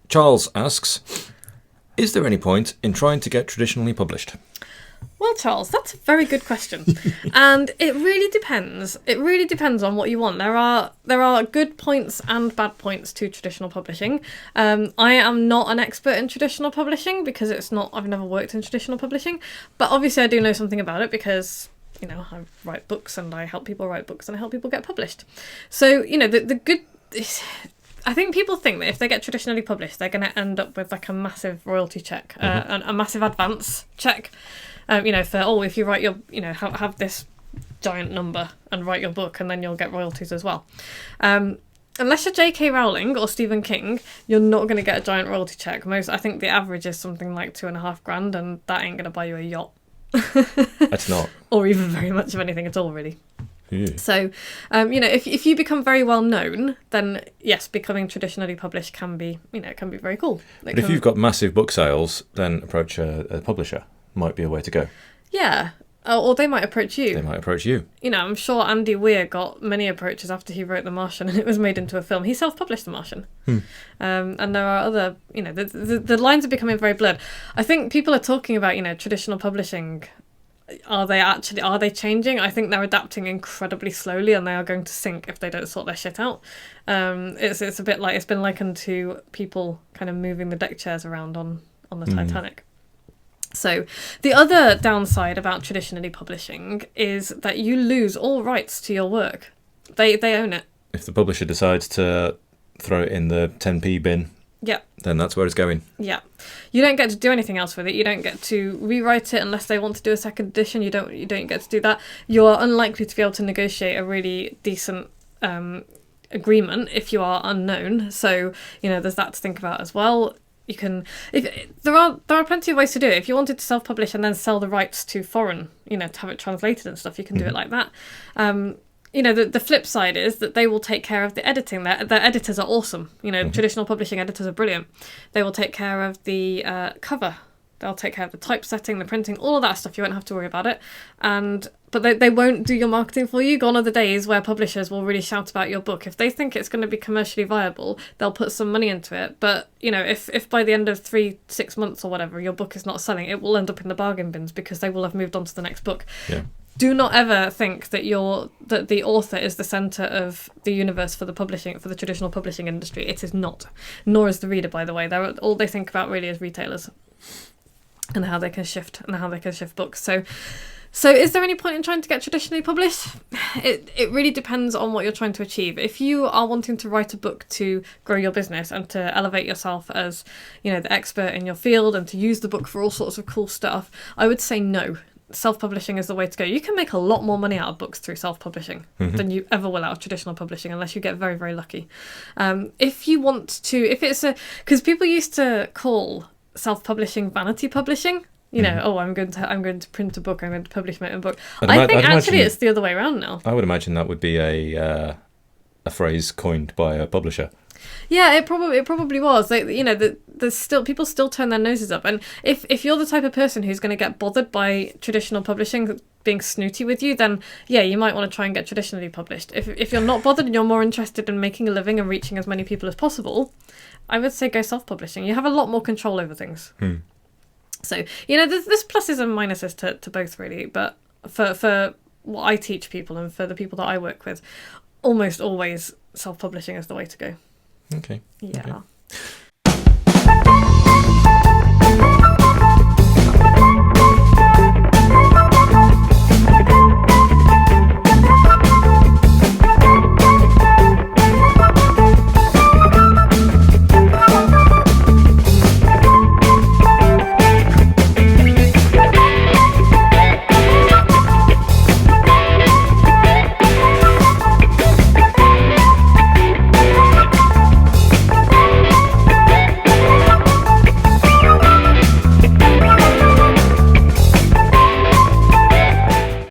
Charles asks, is there any point in trying to get traditionally published? Well, Charles, that's a very good question. And it really depends. It really depends on what you want. There are good points and bad points to traditional publishing. I am not an expert in traditional publishing because I've never worked in traditional publishing. But obviously I do know something about it because, I write books and I help people write books and I help people get published. So, the good... I think people think that if they get traditionally published, they're going to end up with like a massive royalty check, a massive advance check. If you write your, have this giant number and write your book and then you'll get royalties as well. Unless you're J.K. Rowling or Stephen King, you're not going to get a giant royalty check. I think the average is something like $2,500 and that ain't going to buy you a yacht. That's not. Or even very much of anything at all, really. Yeah. So, if you become very well known, then yes, becoming traditionally published can be very cool. But if you've got massive book sales, then approach a publisher. Might be a way to go. Yeah. Or they might approach you. They might approach you. I'm sure Andy Weir got many approaches after he wrote The Martian and it was made into a film. He self-published The Martian. And there are other, the lines are becoming very blurred. I think people are talking about, traditional publishing. Are they changing? I think they're adapting incredibly slowly and they are going to sink if they don't sort their shit out. It's a bit like, it's been likened to people kind of moving the deck chairs around on the Titanic. So the other downside about traditionally publishing is that you lose all rights to your work. They own it. If the publisher decides to throw it in the 10p bin, then that's where it's going. Yeah. You don't get to do anything else with it. You don't get to rewrite it unless they want to do a second edition. You don't get to do that. You're unlikely to be able to negotiate a really decent agreement if you are unknown. So, there's that to think about as well. You can, there are plenty of ways to do it. If you wanted to self-publish and then sell the rights to foreign, to have it translated and stuff, you can do it like that. The flip side is that they will take care of the editing. Their editors are awesome. Traditional publishing editors are brilliant. They will take care of the cover. They'll take care of the typesetting, the printing, all of that stuff. You won't have to worry about it. But they won't do your marketing for you. Gone are the days where publishers will really shout about your book. If they think it's going to be commercially viable, they'll put some money into it. But, if by the end of 3-6 months or whatever, your book is not selling, it will end up in the bargain bins because they will have moved on to the next book. Yeah. Do not ever think that the author is the centre of the universe for the traditional publishing industry. It is not. Nor is the reader, by the way. All they think about really is retailers and how they can shift books. So is there any point in trying to get traditionally published? It really depends on what you're trying to achieve. If you are wanting to write a book to grow your business and to elevate yourself as, the expert in your field and to use the book for all sorts of cool stuff, I would say no. Self-publishing is the way to go. You can make a lot more money out of books through self-publishing than you ever will out of traditional publishing unless you get very, very lucky. Because people used to call self-publishing vanity publishing. I'm going to print a book, I'm going to publish my own book. I think actually it's the other way around now. I would imagine that would be a phrase coined by a publisher. Yeah, it probably was. There's still people still turn their noses up, and if you're the type of person who's going to get bothered by traditional publishing being snooty with you, then yeah, you might want to try and get traditionally published. If you're not bothered and you're more interested in making a living and reaching as many people as possible, I would say go self-publishing. You have a lot more control over things. So, there's pluses and minuses to both, really. But for what I teach people and for the people that I work with, almost always self-publishing is the way to go. Okay. Yeah. Okay.